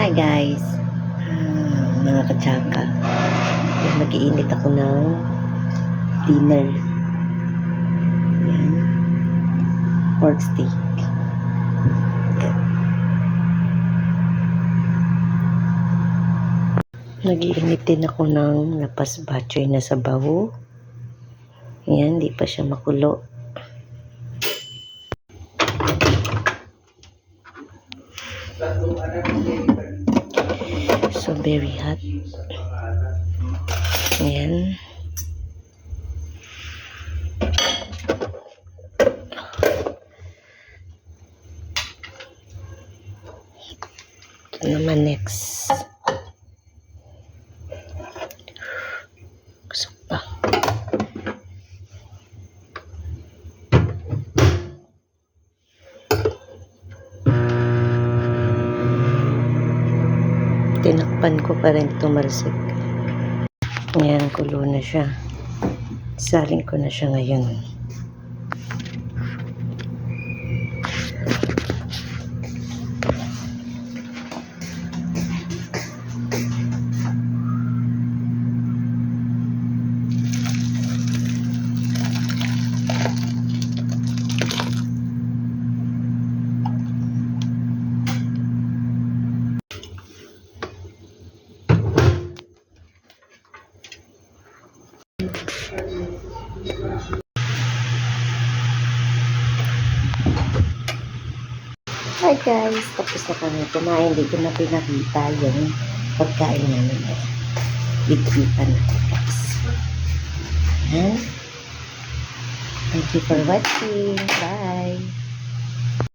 Hi guys, mga katsaka. Mag-iinit ako ng dinner. Yan. Pork steak. Yan. Nag-iinit din ako ng lapas batchoy na sabaw. Yan, di pa siya makulo. So very hot. Ayan. Ito naman next. Kusok pa. Tinakpan ko pa rin tumalsik. Ayan, kulo na siya. Saling ko na siya ngayon. Hi guys, tapos na kami kumain. Hindi ko na pinakita yung pagkain namin. Bigpipan na ko guys. Thank you for watching. Bye!